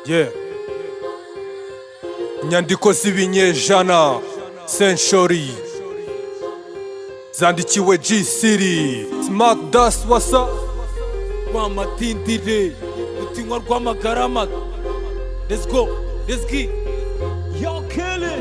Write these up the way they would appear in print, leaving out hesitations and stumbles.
Yeah. Inyandiko z'ibinyejana Century zandikiwe G-City Smack Dust wasa Rwamatindire Rutinywa rw'amagarama. Let's go, let's get. Yo kill it.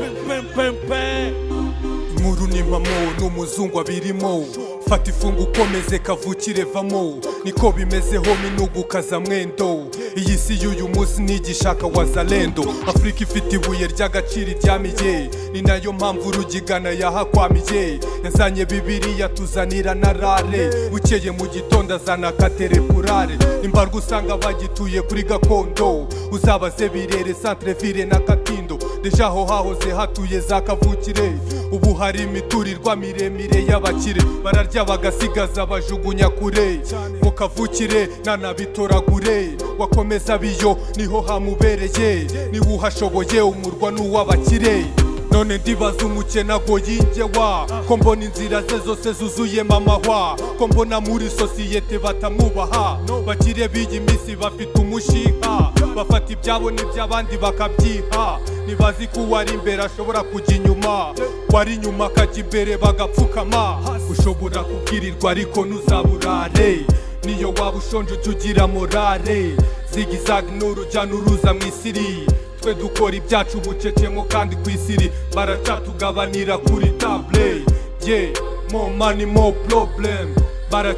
Inkuru n'impamo n'umuzungu abirimo fata ifungu ukomeze kavukire vamo niko bimezeho minugu kaza mwendo iyi si y'uyu munsi ntigishaka wazalendo Afrika ifite ibuye ry'agaciro iryamiye ni nayo mpamvu rugigana yahakwamiye yazanye Bibiliya tuzanira na rare bukeye mu gitondo azana katerepurare imbarwa usanga bagituye kuri gakondo uzabaze Birere Centre Ville na Katindo deja aho hahoze hatuye za kavukire ubu hari imiturirwa miremire y'abakire bararya bagasigaza bajugunya kure ngo kavukire nanabitoragure wakomeza biyo niho hamubereye niba uhashoboye umurwa n'uw'abakire none ndibaza umukene ago yingewa ko mbona inzira ze zose zuzuyemo amahwa ko mbona muri sosiyete batamwubaha bakire b'iyi minsi bafite umushiha bafata ibyabo n'iby'abandi bakabyiha nibazi ko uwari imbere ashobora kujya inyuma wari inyuma akajya imbere bagapfukama ushobora kubwirirwa ariko ntuzaburare niyo waba ushonje ujya ugira morale zigizag n'urujya n'uruza mu isiri twe dukora ibyacu bucecemo kandi ku isiri baracatugabanira kuri table yeah more money more problem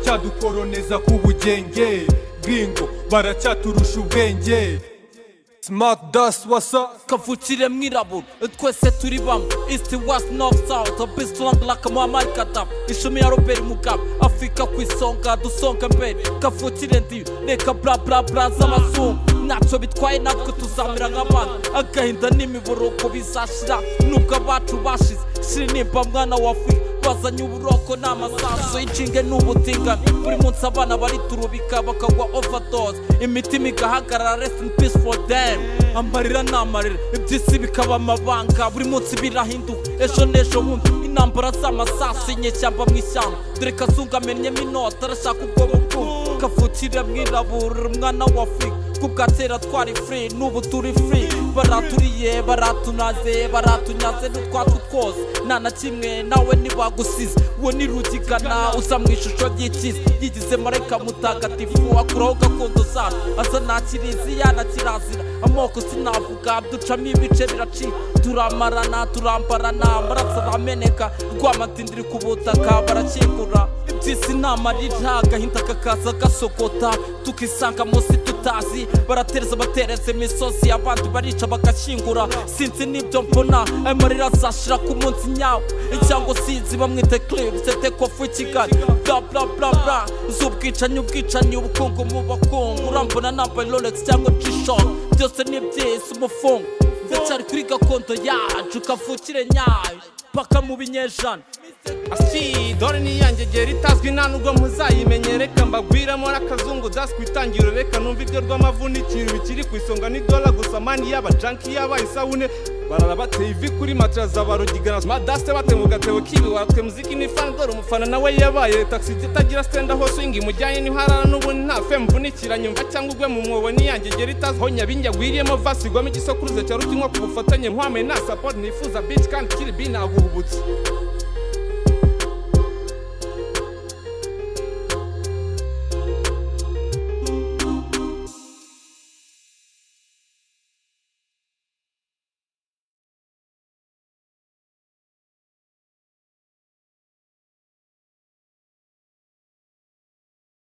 baracyadukoroneza ku bugenge gringo baracyaturusha ubwenge Smack Dust wasa Kavukire mwirabura twese turi bamwe East West North South Beast long like Muammar Gaddafi ishumi ya Robert Mugabe Afrika ku isonga dusonga mbere kavukire ndi reka bla bla bla z'amazungu ntacyo bitwaye natwe tuzamera nk'abandi agahinda n'imiboroko bizashira nubwo abacu bashize shirinimba mwana wa Afrika bazanye uburoko n'amasaso y'incinge n'ubutingano buri munsi abana bariturubika bakagwa overdose imitima igahagarara rest in peace for them amarira n'amarira iby'isi bikaba amabanga buri munsi birahinduka ejo n'ejo bundi intambara z'amasaso inyeshyamba mu ishyamba dore kazungu amenyemo inota arashaka ubwoba bw'undi kavukire mwirabura umwana wa Afrika kubwatera twari free n'ubu turi free baraturiye baratunaze baratunyaze n'utwatsi twose nta na kimwe nawe ntibagusize uwo ni Rugigana uza mu ishusho ry'ikizi yigize marayika mutagatifu akuraho gakondo zacu asa nta kiriziya na kirazira amoko sinavuga ducamo ibice biracika turamarana turambarana amaraso arameneka Rwamatindiri ku butaka barakingura iby'isi n'amarira agahinda kakaza gasogota tukisanga munsi tutazi baratereza batereze imisozi abandi barica bagashyingura sinzi n'ibyo mbona amarira azashira ku munsi nyawo cyangwa sinzi bamwite clip c'était kofu Kigali bla bla bla bla ubwicanyi ubukungu mu bakungu urambona nambaye Rolex cyangwa G-Shock byose ni byese umufungo ndacyari kuri gakondo yacu kavukire nyayo paka mu binyejana Asi dore niyangegera itazwi nta nubwo muzayimenye reka mbagwiramo n'akazungu dasi ku itangiro reka numva ibyo rw'amavunikiro bikiri ku isonga ni dola gusa mani y'aba junkie y'aba isabune barara bateye ivi kuri matera za Rugigana Smack Dust bate mu gatebo kibi watwe muziki ni fan dore umufana nawe yabaye taxi itagira stand aho swing imujyanye ni harara n'ubundi nta fe mvunikira nyumva cyangwa ugwe mu mwobo niyangegera itazwi ho nyabinjya gwiriyemo vasi gwamo igisokuruze cya Rutinywa ku bufatanye nkwame na support nifuza bitch kandi kiri bina guhubutse